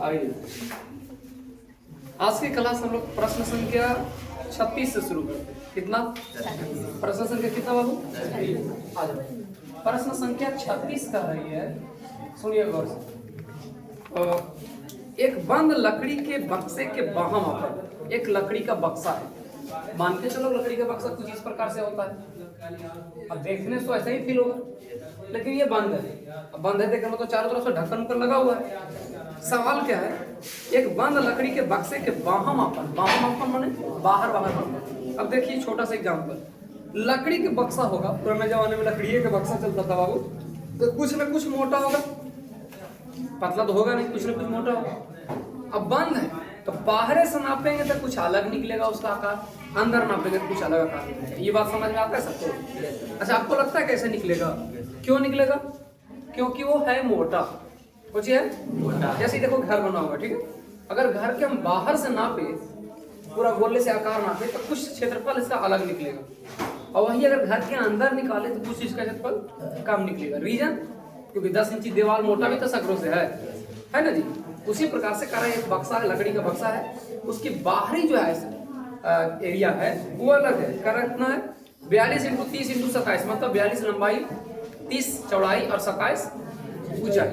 आइए आज की क्लास हम लोग प्रश्न संख्या 36 से शुरू करते हैं। कितना प्रश्न संख्या कितना बाबू? आ जाओ। प्रश्न संख्या 36 का रही है, सुनिए गौर से। एक बंद लकड़ी के बक्से के बाहम पर एक लकड़ी का बक्सा है। मान के चलो लकड़ी का बक्सा कुछ इस प्रकार से होता है। अब देखने से तो ऐसा ही फील होगा, लेकिन ये बंद है। अब बंद है देखने में तो चारों तरफ से ढक्कन ऊपर लगा हुआ है। सवाल क्या है, एक बंद लकड़ी के बक्से के बाहम माने बाहर बाहर। अब देखिए छोटा सा एग्जांपल, लकड़ी के बक्सा होगा, पुराने जमाने में लकड़ी के बक्सा चलता था बाबू, तो कुछ न कुछ मोटा होगा, पतला तो होगा नहीं, कुछ न कुछ मोटा होगा। अब बंद है तो बाहर से नापेंगे तो कुछ अलग निकलेगा उसका आकार, अंदर नापेंगे तो कुछ अलग आकार निकलेगा। ये बात समझ में आता है सबको? अच्छा, आपको लगता है कैसे निकलेगा? क्यों निकलेगा? क्योंकि वो है मोटा। कुछ है मोटा। जैसे देखो घर बना हुआ, ठीक है, अगर घर के हम बाहर से नापे, पूरा गोले से आकार नापे तो कुछ क्षेत्रफल इसका अलग निकलेगा, और वही अगर घर के अंदर निकाले तो कुछ इसका क्षेत्रफल कम निकलेगा। रीजन, क्योंकि 10 इंची दीवार मोटा भी तो सकरों से है ना जी। उसी प्रकार से कह एक बक्सा है, लकड़ी का बक्सा है, उसकी बाहरी जो है एरिया है वो अलग है। कारण कितना है? 42 × 30 × 27, मतलब 42 लंबाई, 30 चौड़ाई और 27 ऊंचाई।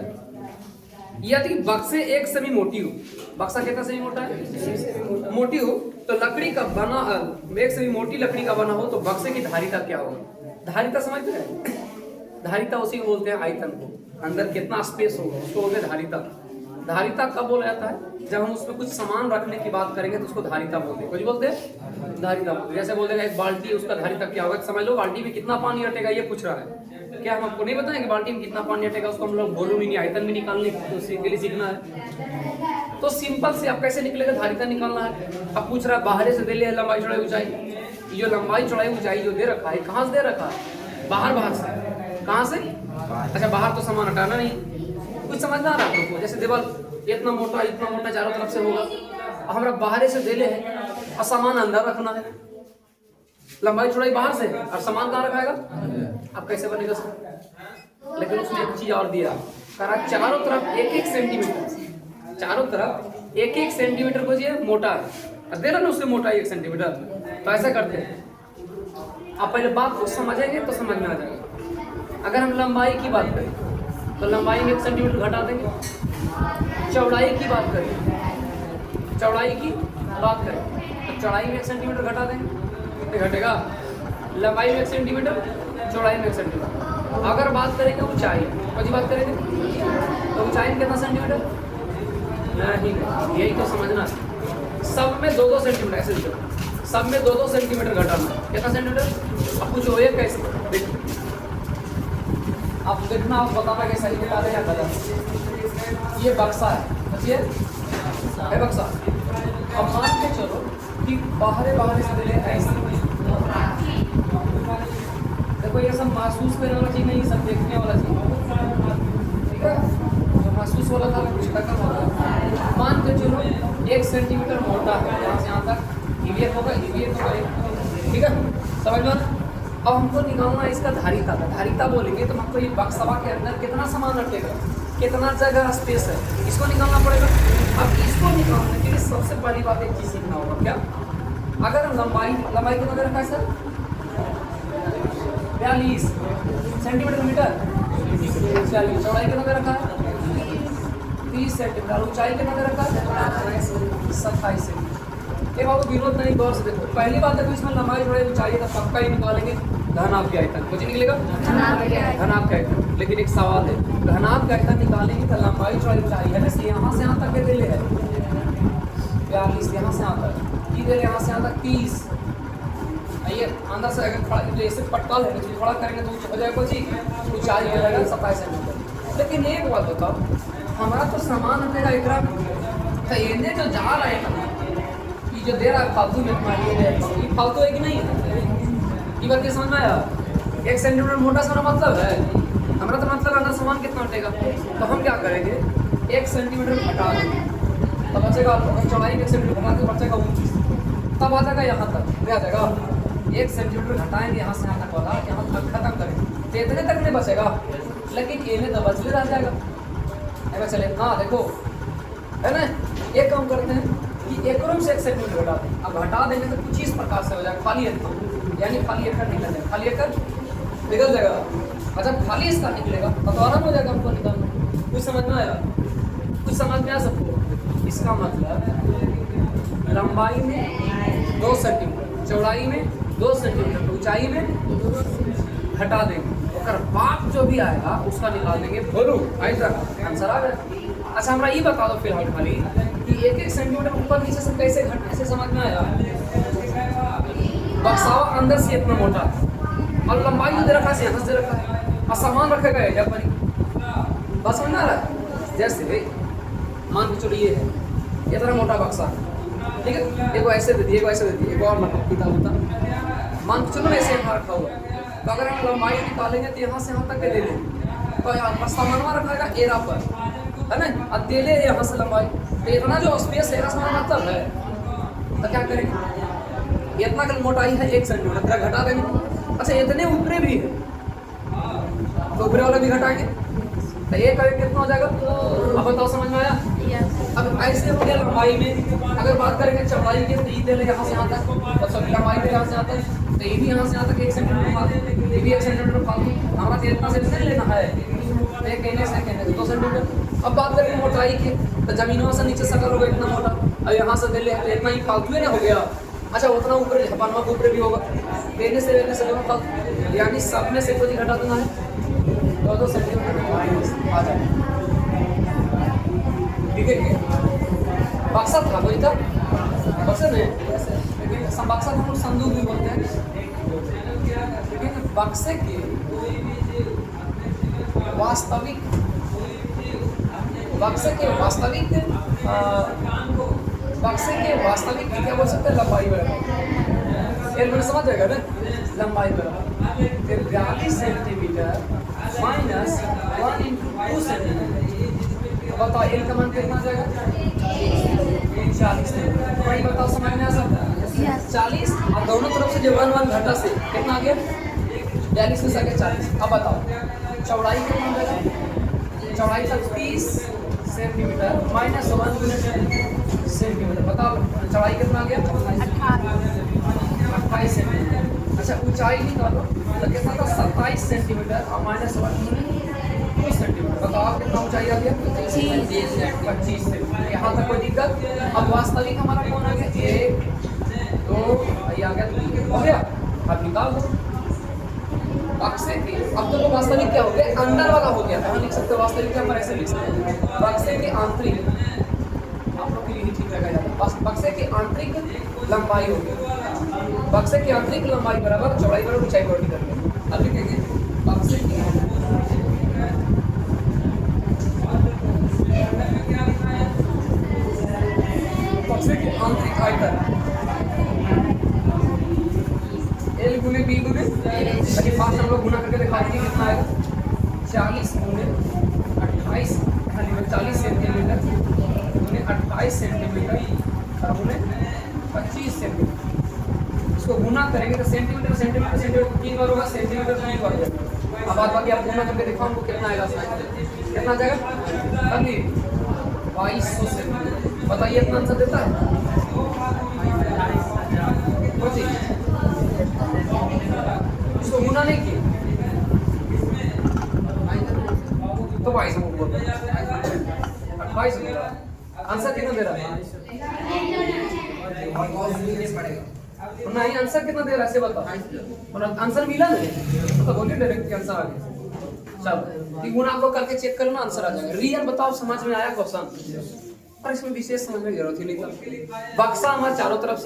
यदि बक्से एक सेमी मोटी हो, बक्सा कितना सेमी मोटा है? मोटी हो, तो लकड़ी का बना एक सेमी मोटी लकड़ी का बना हो तो बक्से की धारिता क्या होगी? धारिता समझते हैं? धारिता उसी को बोलते हैं आयतन को, अंदर कितना स्पेस होगा उसको बोलते हैं धारिता। धारिता कब बोला जाता है? जब हम उसमें कुछ सामान रखने की बात करेंगे तो उसको धारिता बोलते हैं। कुछ बोलते हैं धारिता। जैसे बोल देगा एक बाल्टी, उसका धारिता क्या होगा? समझ लो बाल्टी में कितना पानी अटेगा ये पूछ रहा है। क्या हम आपको नहीं बताएंगे बाल्टी में कितना पानी अटेगा? उसको हम लोग वॉल्यूम नहीं, आयतन भी निकालने के लिए सीखना है। तो सिंपल से आप कैसे निकलेगा? धारिता निकालना है। अब पूछ रहा है बाहर से दे लिया लंबाई चौड़ाई ऊंचाई। ये लंबाई चौड़ाई ऊंचाई जो दे रखा है, कहाँ से दे रखा है? बाहर से। कहाँ से? अच्छा, बाहर तो सामान हटाना नहीं, कुछ समझना रहा है आपको? जैसे दीवार इतना मोटा चारों तरफ से होगा, हमारा बाहर से दे ले है और सामान अंदर रखना है। लंबाई चौड़ाई बाहर से और सामान कहाँ रखाएगा? अब कैसे बनेगा सर? लेकिन उसने एक चीज और दिया, कहा चारों तरफ 1-1 सेंटीमीटर, चारों तरफ 1-1 सेंटीमीटर को ये मोटा है, दे रहा ना उससे मोटा 1 सेंटीमीटर। तो ऐसा करते हैं, आप पहले बात को समझेंगे तो समझ में आ जाएगा। अगर हम लंबाई की बात करें तो लंबाई में 1 सेंटीमीटर घटा देंगे। चौड़ाई की बात करें, चौड़ाई की बात करें तो चौड़ाई में 1 सेंटीमीटर घटा देंगे, कितने घटेगा? लंबाई में 1 सेंटीमीटर, चौड़ाई में 1 सेंटीमीटर। अगर बात करेंगे ऊंचाई, कौन बात करेंगे तो ऊंचाई में कितना सेंटीमीटर? नहीं, यही तो समझना है। सब में 2-2 सेंटीमीटर, ऐसे सब में 2-2 सेंटीमीटर घटाना है। कितना सेंटीमीटर? अब कुछ होए कैसे? देखो आप देखना, आप बताना कि सही बता रहे या गलत। ये बक्सा है, समझिए है बक्सा। अब मान के चलो कि बाहर से दे ऐसे, देखो ये सब महसूस करने वाला चीज नहीं, सब देखने वाला चीज, ठीक है। जो महसूस वाला था कुछ खत्म हो गया। मान के चलो 1 सेंटीमीटर मोटा है, यहाँ से यहाँ तक ईवीएफ होगा, ठीक है, समझ लो। अब हमको निकालना है इसका धारिता। धारिता बोलेंगे तो हमको ये बक्सवा के अंदर कितना सामान रखेगा, कितना जगह स्पेस है, इसको निकालना पड़ेगा। अब इसको निकालने के लिए सबसे पहली बात एक चीज सीखना होगा। क्या? अगर हम लंबाई कितना रखा है सर? 42 centimetre metre, 40। चौड़ाई कितना रखा है? 30 सेंटीमीटर। ऊंचाई कितना रखा है? 27 सेंटीमीटर। एक बाबू विरोध नहीं, गौर से देखो। पहली बात है इसमें लंबाई चौड़ाई ऊंचाई है तो पक्का ही निकालेंगे घनाभ के आयतन। कुछ निकलेगा घनाभ के आयतन। लेकिन एक सवाल है, घनाभ के आयतन निकालेंगे तो लंबाई चौड़ाई ऊंचाई है वैसे यहाँ से यहाँ तक के दे है 42, यहाँ से यहाँ तक की दे, यहाँ से यहाँ तक 30। आइए अंदर से अगर खड़ा जैसे पटकल है तो खड़ा करेंगे तो हो जाएगा जी ऊंचाई हो जाएगा 27 सेंटीमीटर। लेकिन एक बात बताओ, हमारा तो सामान हटेगा एकरा तो इन्हें जो जा रहा है जो दे रहा है फालतू में, ये फालतू है कि नहीं है? ये बात समझ में आया? 1 सेंटीमीटर मोटा सा मतलब है हमारा, तो मतलब अंदर सामान कितना हटेगा। तो हम क्या करेंगे, 1 सेंटीमीटर हटा देंगे तब बचेगा। चौड़ाई में 1 सेंटीमीटर हटा के बचेगा 29, तब आ जाएगा यहाँ तक, आ जाएगा 1 सेंटीमीटर घटाएंगे यहाँ से यहाँ तक वाला, यहाँ तक खत्म करेंगे तो इतने तक नहीं बचेगा। लेकिन इन्हें तो बच रह जाएगा। चले हाँ देखो है ना। एक काम करते हैं कि एक रूम से 1 सेंटीमीटर घटा दें। अब घटा देंगे तो कुछ इस प्रकार से हो जाएगा, खाली एकड़, यानी खाली एकड़ निकल जाएगा, खाली एकड़ निकल जाएगा। अच्छा खाली इसका निकलेगा तो आराम हो जाएगा हमको निकालना। कुछ समझ में आया? कुछ समझ में आ सबको? इसका मतलब लंबाई में 2 सेंटीमीटर, चौड़ाई में 2 सेंटीमीटर, ऊंचाई में घटा देंगे, और बाप जो भी आएगा उसका निकाल देंगे। बोलो ऐसा आंसर आ गया। अच्छा हमरा ये बता दो फिलहाल खाली कि 1-1 सेंटीमीटर ऊपर नीचे से कैसे घटने से समझ में आया? बक्सावा अंदर से इतना मोटा और लंबाई जो दे रखा है यहाँ से रखा है, और सामान रखेगा एजा पर ही। बस समझ में आ रहा है? जैसे मान के चलिए है इतना मोटा बक्सा, ठीक है, एगो ऐसे दे दिए, एगो ऐसे दे दिए, एगो और मतलब किताब होता, मान के चलो ऐसे यहाँ रखा हुआ। तो अगर हम लंबाई निकालेंगे तो यहाँ से यहाँ तक के दे देंगे, तो यहाँ सामानवा रखेगा एरा पर, है ना, और दे ले यहाँ से लंबाई, तो इतना जो स्पेस है इसका मतलब है, तो क्या करेंगे? इतना का मोटाई है 1 सेंटीमीटर, घटा देंगे। अच्छा इतने ऊपरे भी है तो ऊपरे वाला भी घटाएंगे, तो ये करेंगे कितना हो जाएगा? अब बताओ समझ में आया? अब ऐसे हो गया लंबाई में। अगर बात करेंगे चौड़ाई की तो ये दे ले यहाँ से यहाँ तक, और सभी लंबाई में यहाँ से यहाँ तक, तो ये भी यहाँ से यहाँ तक 1 सेंटीमीटर फालतू, ये भी 1 सेंटीमीटर फालतू, हमारा तो इतना से नहीं लेना है, तो ये कहने से 2 सेंटीमीटर। अब बात करेंगे मोटाई की, तो जमीनों से नीचे सकल होगा इतना मोटा, और यहाँ से दे ले तो इतना ही फालतू ही ना हो गया। अच्छा उतना ऊपर झपानवा के ऊपर भी होगा, देने से दोनों फालतू, यानी सब में से कुछ घटा देना है, 2 सेंटीमीटर आ जाए, ठीक है। बक्सा था कोई था, बक्सा नहीं, बक्सा को हम संदूक भी बोलते हैं, लेकिन बक्से के वास्तविक क्या बोल सकते हैं? लंबाई बराबर, ये समझ जाएगा ना, लंबाई बराबर 42 सेंटीमीटर माइनस 1 × 2 सेंटीमीटर। बताओ एल का मान कितना जाएगा? 40 सेंटीमीटर। वही बताओ समझ में आ सकता है? 40, और दोनों तरफ से जो 1 घटा से कितना आ गया? 42 में से आ गया 40। अब बताओ चौड़ाई कितना जाएगा? चौड़ाई था 30 सेंटीमीटर माइनस 1 सेंटीमीटर। बताओ चौड़ाई कितना आ गया? 28 सेंटीमीटर। अच्छा ऊंचाई निकालो तो कितना था? 27 सेंटीमीटर और माइनस 1 सेंटीमीटर। बताओ कितना ऊंचाई आ गया? 25 सेंटीमीटर। यहाँ तक कोई दिक्कत? अब वास्तविक हमारा कौन आ गया? 1 2 ये आ गया, 3 हो गया। अब निकाल दो बक्से के। अब तो वास्तविक क्या हो गया? अंदर वाला हो गया। कहाँ लिख सकते हो वास्तविक? क्या ऐसे लिख सकते हैं बक्से के आंतरिक, आप लोग के लिए ठीक रहेगा। बक्से की आंतरिक लंबाई हो गई, बक्से की आंतरिक लंबाई बराबर चौड़ाई बराबर ऊंचाई बराबर करके अब लिखेंगे बक्से की आंतरिक आयतन L गुने B गुने, अभी 5 हम लोग गुना करके दिखा देंगे कितना आएगा? 40 गुने 28, 40 सेंटीमीटर गुने 28 सेंटीमीटर और गुने 25 सेंटीमीटर। इसको गुना करेंगे तो सेंटीमीटर सेंटीमीटर सेंटीमीटर 3 बार होगा, सेंटीमीटर 3 बार हो जाएगा। अब बात बाकी आप गुना करके दिखाओ हमको कितना आएगा? कितना आ जाएगा? अभी 2200 सेंटीमीटर। बताइए इतना आंसर देता है? इसको गुना नहीं किया तो 2200 आंसर कितना दे रहा है? नहीं आंसर कितना दे रहा है से बताओ। और आंसर मिला नहीं तो बोलिए डायरेक्ट आंसर आ गया। चलो ये गुना आप लोग करके चेक करो ना, आंसर आ जाएगा। रियल बताओ समझ में आया क्वेश्चन? और इसमें विशेष समझने की जरूरत ही नहीं था। बक्सा हमारा चारों तरफ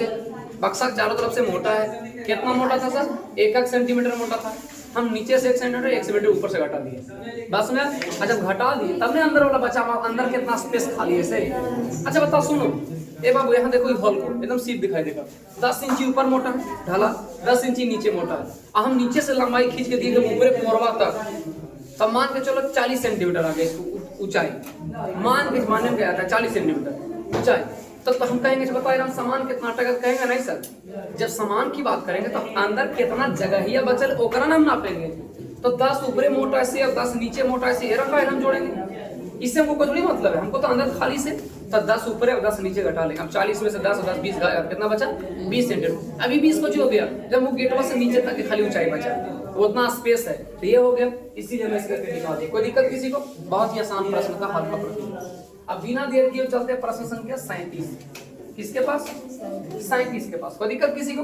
से मोटा है। कितना मोटा था सर? 1 सेंटीमीटर मोटा था। हम नीचे से 1 सेंटीमीटर 1 सेंटीमीटर ऊपर से घटा दिए बस में। जब घटा दिए तब ने अंदर वाला बचा, अंदर कितना स्पेस खाली है से। अच्छा बताओ सुनो ए बाबू, यहाँ देखो हॉल को एकदम सीध दिखाई देगा। 10 इंची ऊपर मोटा है ढाला, 10 इंची नीचे मोटा है। हम नीचे से लंबाई खींच के दिए ऊपर मोरवा तक, तब मान के चलो 40 सेंटीमीटर आ गया इसको ऊंचाई। मान के माने में क्या था? 40 सेंटीमीटर ऊंचाई। तब तो हम कहेंगे बताओ हम सामान कितना टका कहेंगे नहीं सर। जब सामान की बात करेंगे तो अंदर कितना जगह बचल ओकरा हम नापेंगे। तो 10 ऊपरे मोटा से और 10 नीचे मोटा से ये रखा है हम जोड़ेंगे। इससे हमको कोई थोड़ी मतलब है, हमको तो अंदर खाली से तो 10 ऊपर है और 10 नीचे घटा लेंगे। अब 40 में से 10 और 10 20 कितना बचा 20 सेंटीमीटर। अभी 20 कुछ हो गया, जब वो गेटवा से नीचे तक की खाली ऊंचाई बचा वो उतना स्पेस है, तो ये हो गया। इसीलिए मैं इसका दिखा दी। कोई दिक्कत किसी को? बहुत ही आसान प्रश्न का हल का प्रश्न। अब बिना देर किए चलते प्रश्न संख्या 37। किसके पास? 37 के पास। कोई दिक्कत किसी को?